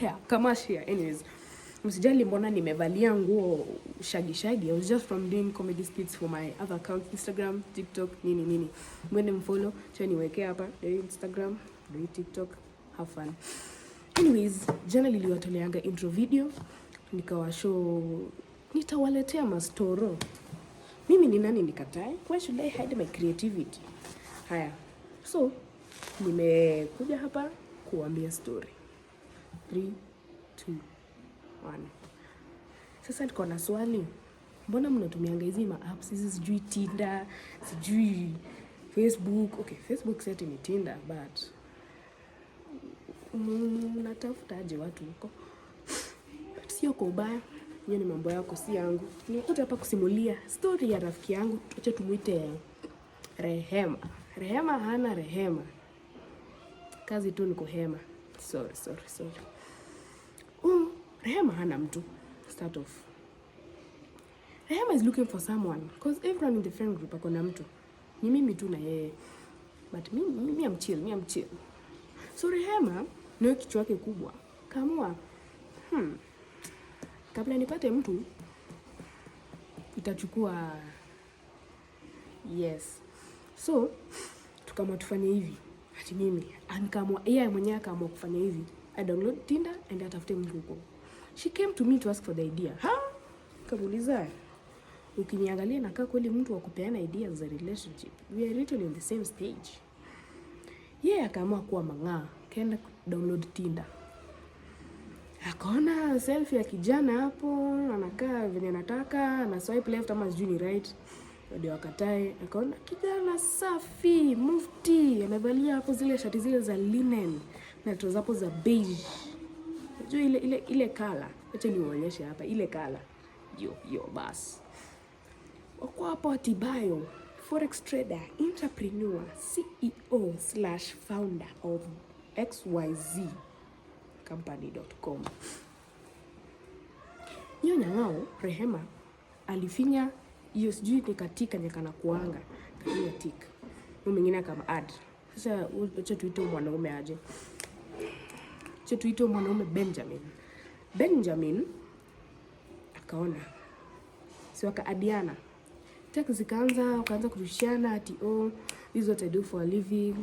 yeah, commercial. Anyways, msijali mbona nimevalia nguo shaggy. I was just from doing comedy skits for my other accounts, Instagram, TikTok, nini. Mwende mfollow, cha niweke hapa, Instagram, TikTok, have fun. Anyways, jana niliwatoleanga intro video, nikawashow nitawaletea mastoro. Mimi ni nani nikatae? Why should I hide my creativity? Haya. So, nimekuja hapa kuambia story. 3, 2, 1. Sasa niko na swali. Mbona mnatumianga hizi ma-apps hizi, sijui Tinder, sijui Facebook. Okay, Facebook seti ni Tinder, but mnatafutaje watu huko? Sio kwa ubaya. Hiyo ni mambo yako, si yangu. Nimekuja hapa kusimulia story ya rafiki yangu, acha tumuite Rehema. Rehema hana rehema. Kazi tu ni kuhema. Sorry. Rehema hana mtu. Start off. Rehema is looking for someone because everyone in the friend group akona mtu. Ni mimi tu na yeye. But mimi am chill. So Rehema ndio kichwa chake kubwa. Kaamua kabla nipate mtu itachukua yes. So tukamwa tufanye hivi. Ati mimi anikamwa yeye mwenyewe akaamua kufanya hivi. I download Tinder and atafute mtu huko. She came to me to ask for the idea. Kamuuliza, ukiniangalia nakaa kweli mtu wa kupeana ideas za relationship. We are literally on the same stage. Yeye akaamua kuwa mang'aa, kaenda download Tinder. Akaona selfie ya kijana hapo, anakaa venye anataka, na swipe left ama sijui ni right. Ndio akatae, akaona kijana safi, mufti, amevalia hapo zile shati zile za linen na trouser hapo za beige. Unajua ile color. Acha niwaonyeshe hapa ile color. Yo bas. Wako hapo Atibayo, forex trader, entrepreneur, CEO/founder of xyzcompany.com. Hiyo nyang'ao Rehema alifinya hiyo sijui ni katika nyakana kuanga katika tik. Mwingine kama add. Sasa acha tuite mwanaume aje. Acha tuite mwanaume Benjamin akaona. Si wakaadiana. Tech wakaanza kurushiana ati this is what I do for a living.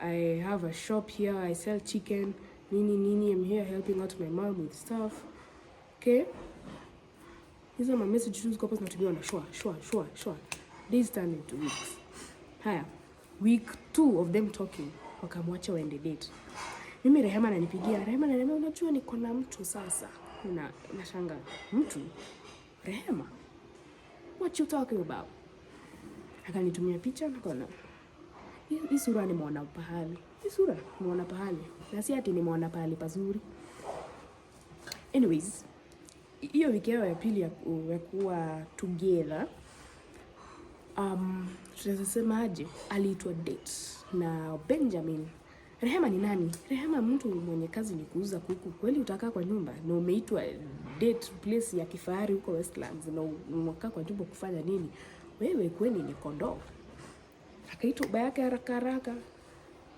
I have a shop here, I sell chicken. Nini, I'm here helping out my mom with stuff. Okay? Hizo ma message tu ziko hapo zinatumiwa na sure. Days turn into weeks. Haya, week 2 of them talking, wakamwacha waende date. Mimi Rehema ananipigia, Rehema unajua niko na mtu sasa. Nashanga, mtu? Rehema? What you talking about? Akanitumia picha nikaona. Hii sura nimeona pahali. Na si ati nimeona pahali pazuri. Anyways, hiyo wiki yao ya pili ya kuwa together, tunaweza sema aje, aliitwa date na Benjamin. Rehema ni nani? Rehema mtu mwenye kazi ni kuuza kuku. Kweli utakaa kwa nyumba na umeitwa date place ya kifahari huko Westlands na unakaa kwa nyumba kufanya nini? Wewe kweli ni kondoo. Akaitwa baba yake haraka.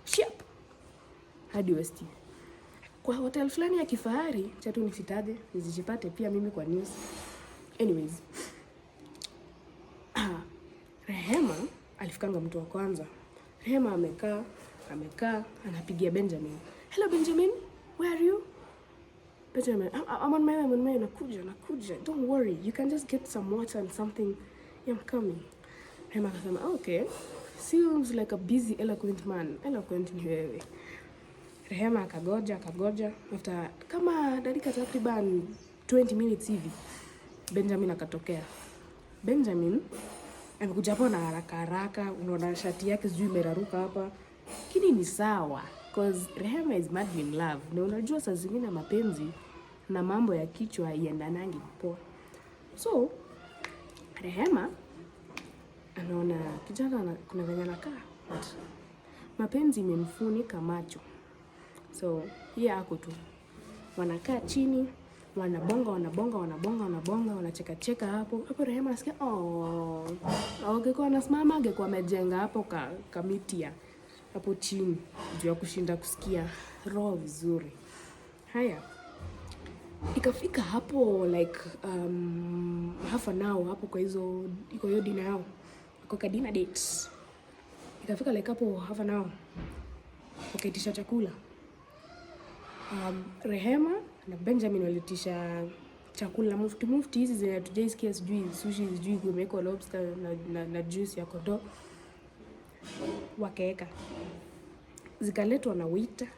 Ship. Hadi West. Kwa hotel fulani ya kifahari, chatu nisitaje, nizijipate pia mimi kwa news. Anyways. Rehema alifikanga mtu wa kwanza. Rehema amekaa, anapigia Benjamin. Hello Benjamin, where are you? Benjamin, I'm on my way, nakuja. Don't worry, you can just get some water and something. Yeah, I'm coming. Rehema akasema, okay. Seems like a busy, eloquent man. Eloquent ni wewe. Rehema akagoja. After kama dakika takriban 20 minutes hivi, Benjamin akatokea. Benjamin amekuja hapo na haraka, unaona shati yake sijui imeraruka hapa. Lakini ni sawa, cause Rehema is madly in love. Na unajua saa zingine mapenzi na mambo ya kichwa iendanangi poa. So Rehema anaona kijana kuna venye anakaa, but mapenzi imemfunika macho. So yeye ako tu. Wanakaa chini, wanabonga, wanacheka hapo. Hapo Rehema anasikia angekuwa anasimama, angekuwa amejenga hapo kamitia hapo chini juu ya kushinda kusikia roho vizuri. Haya. Ikafika hapo like half an hour hapo kwa hizo iko hiyo dinner yao. Kwa dinner date. Ikafika like hapo half an hour. Wakaitisha chakula. Rehema na Benjamin walitisha chakula mufti hizi zile tujaisikia, sijui sushi, sijui kumeko lobster na juice ya kondoo. Wakaeka. Zikaletwa na waiter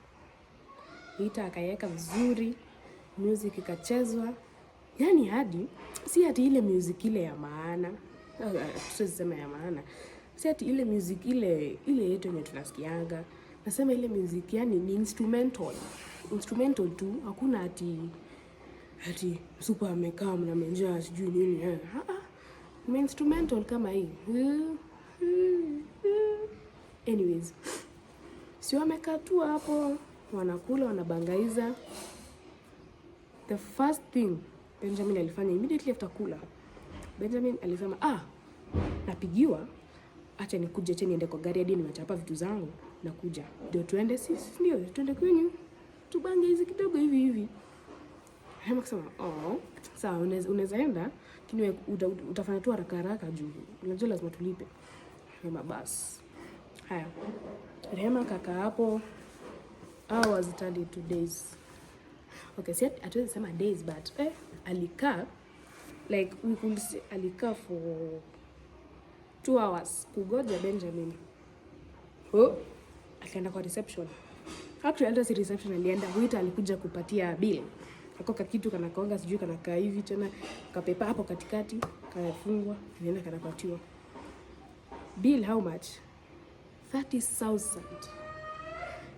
akaweka vizuri, music ikachezwa. Yani hadi si ati ile music ile ya maana. Tuseme ya maana. Si ati ile music ile yetu yenye tunasikianga. Nasema ile music yani ni instrumental tu, hakuna ati super amekaa na menja sijui nini. Ni instrumental kama hii. Anyways, si wamekaa tu hapo wanakula wanabangaiza. The first thing Benjamin alifanya immediately after kula, Benjamin alisema napigiwa, acha nikuje cheni niende kwa gari hadi nimechapa vitu zangu na kuja. Ndio tuende sisi, ndio tuende kwenyu. Tubange hizi kidogo hivi. Rehema akasema, sawa unaweza enda, lakini utafanya tu haraka juu unajua lazima tulipe. Rehema bas. Haya. Rehema kaka hapo hours turned into days. Okay, si hatuwezi sema days but alikaa like we could say alikaa for 2 hours kugoja Benjamin. Akaenda kwa reception. Actually hata si reception, alienda waiter alikuja kupatia bill. Akoka kitu kanakaonga sijui kanakaa hivi tena kapepa hapo katikati kafungwa nenda kanapatiwa. Bill how much? 30,000.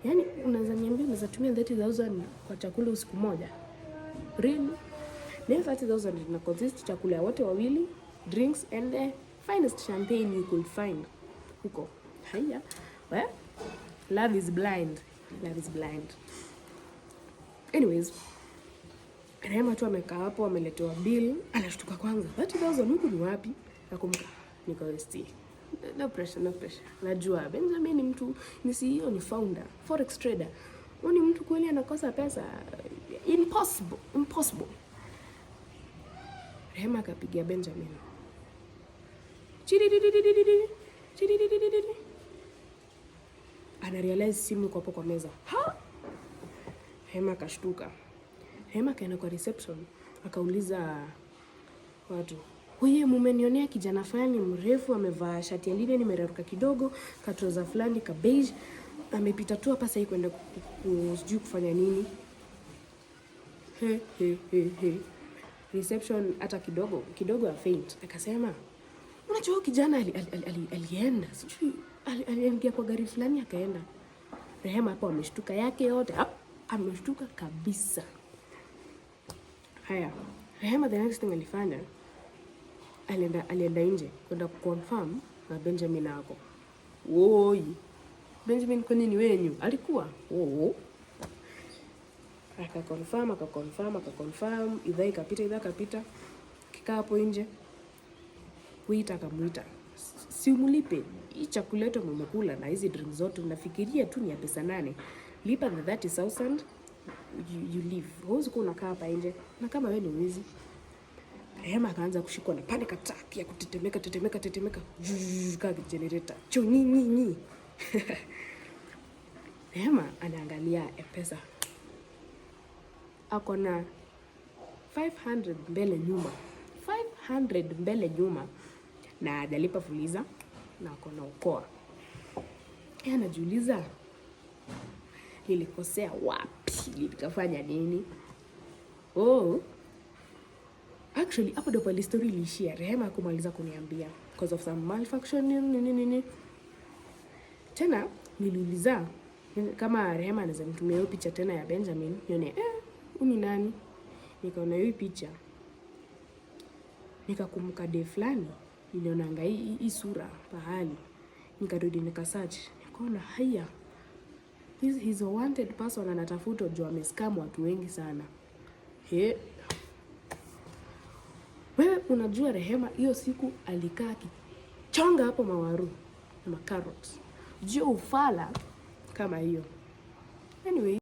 Yani unaweza niambia unaweza tumia 30,000 kwa chakula usiku moja? Really? Na 30,000 ina consist chakula ya wote wawili, drinks and the finest champagne you could find huko. Haya. Well, love is blind. Anyways, Rehema tu amekaa hapo ameletewa bill, anashtuka kwanza. 30,000 huko ni wapi? Nakumbuka niko ST. No pressure. Najua Benjamin ni mtu, ni CEO, ni founder, forex trader. Ni mtu kweli anakosa pesa. Impossible. Rehema akapigia Benjamin. Ana realize simu iko hapo kwa meza. Rehema akashtuka. Rehema kaenda kwa reception, akauliza watu, "Wewe mumenionea kijana fulani mrefu amevaa shati ya lile nimeraruka kidogo, katroza fulani ka beige, amepita tu hapa sasa kwenda sijui kufanya nini?" Reception hata kidogo ya faint. Akasema, "Unajua kijana alienda, sijui aliingia kwa gari fulani akaenda." Rehema hapo ameshtuka yake yote. Ameshtuka kabisa. Haya, Rehema the next thing alifanya, alienda nje kwenda kuconfirm na Benjamin hapo. Benjamin kwa nini wenyu? Alikuwa. Akaconfirm, idhaa ikapita. Kikaa hapo nje. Waiter akamuita. Si umulipe. Hii chakula yetu mmekula na hizi drinks zote unafikiria tu ni ya pesa 8. Lipa the 30,000. You leave. Huwezi kuwa unakaa hapa nje. Na kama wewe ni mwizi. Rehema akaanza kushikwa na panic attack ya kutetemeka. Kaa generator. Nyinyi. Rehema anaangalia pesa. Ako na 500 mbele nyuma. Na hajalipa fuliza na ako na ukoa. Anajiuliza, nilikosea wapi? Nilikafanya nini? Actually hapo ndipo ile story ilishia. Rehema hakumaliza kuniambia because of some malfunction nini. Tena niliuliza kama Rehema anaweza nitumia hiyo picha tena ya Benjamin nione ni nani. Nikaona hiyo picha. Nikakumbuka day fulani nilionanga hii sura pahali. Nikarudi nikasearch. Nikaona haya. He's a wanted person, anatafutwa juu amescam watu wengi sana. Wewe unajua Rehema hiyo siku alikaa kichonga hapo mawaru na macarrots. Juu ufala kama hiyo. Anyway,